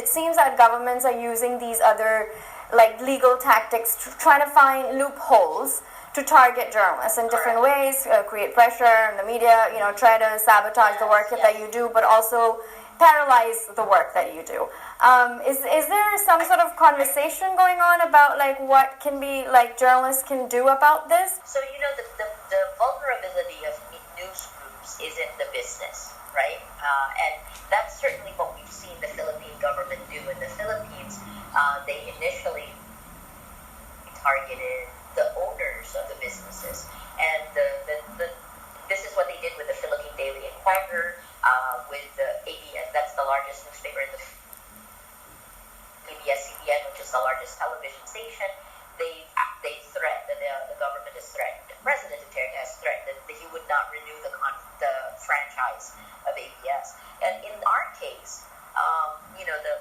it seems that governments are using these other like legal tactics, trying to find loopholes to target journalists in different ways, create pressure in the media, try to sabotage the work that you do, but also paralyze the work that you do. Is there some sort of conversation going on about like what can be like journalists can do about this? So the vulnerability of news groups is in the business, right? And that's certainly what we've seen the Philippine government do. In the Philippines, they initially targeted the owners of the businesses, and this is what they did with the Philippine Daily Inquirer, with the ABS, that's the largest newspaper in the ABS-CBN, which is the largest television station. They threatened, the government has threatened, President Duterte has threatened that he would not renew the franchise of ABS. And in our case,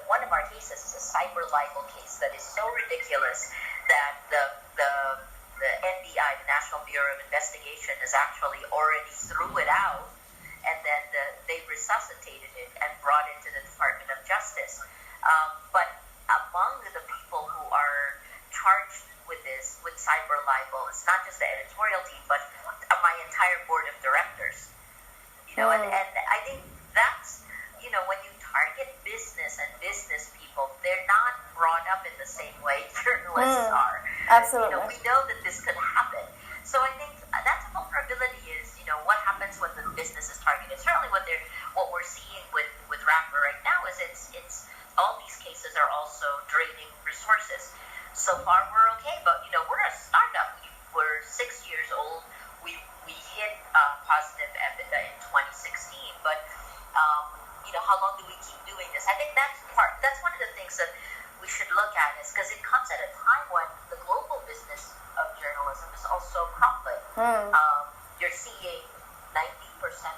one of our cases is a cyber libel case that is so ridiculous that the NBI, the National Bureau of Investigation, has actually already threw it out, and then they resuscitated it and brought it to the Department of Justice. But among the people who are charged with this, with cyber libel, it's not just the editorial team, but my entire board of directors. And I think that's, when you target business and business people, they're not brought up in the same way journalists are. Absolutely. We know that this could happen. So I think that's a vulnerability is, what happens when the business is targeted. Certainly what we're seeing with Rapper right now is it's all these cases are also draining resources. So far we're okay, but we're a startup. We're 6 years old. We hit positive EBITDA in 2016, but how long do we keep doing this? I think that's one of the things that we should look at, is because it comes at a time when the global business of journalism is also crumbling. You're seeing 90%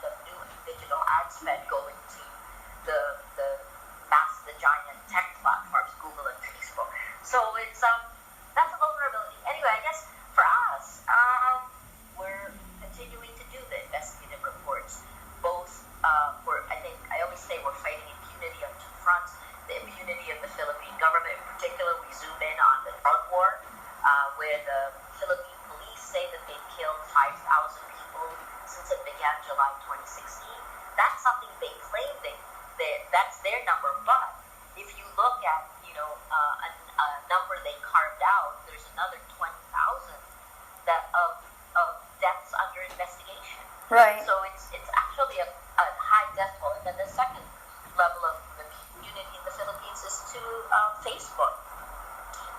of new digital ad spend going to the giant tech platforms, Google and Facebook. So it's that's a vulnerability. Anyway, I guess for us, we're continuing to do the investigative reports. Both, I always say we're fighting impunity on two fronts. The impunity of the Philippine government, in particular, we zoom in on the drug war, where the Philippine police say that they've killed 5,000 people since it began July 2016. That's something they claim that's their number, but if you look at a number they carved out, there's another 20,000 of deaths under investigation. Right. So it's actually a high death toll. And then the second level of the impunity in the Philippines is to Facebook.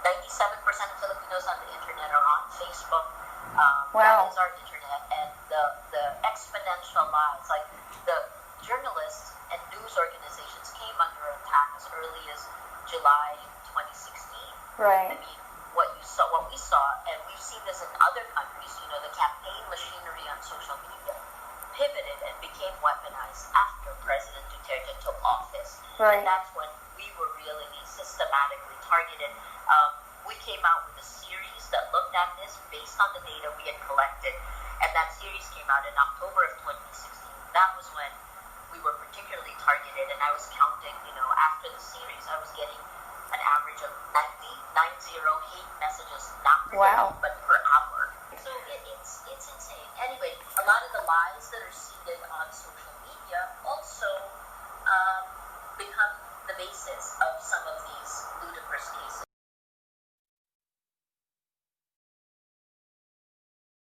97% of Filipinos on the internet are on Facebook. Wow. That is our internet, and the exponential rise, like the journalists and news organizations came under attack as early as July 2016. Right. I mean, what we saw, and we've seen this in other countries, the campaign machinery on social media pivoted and became weaponized after President Duterte took office. Right. And that's when we were really systematically targeted. We came out with a series that looked at this based on the data we had collected, and that series came out in October of 2016. That was when we were particularly targeted, and I was counting, after the series, I was getting an average of 90 hate messages, not per day, but per hour. So it's insane. Anyway, a lot of the lies that are seeded on social media also become the basis of some of these ludicrous cases.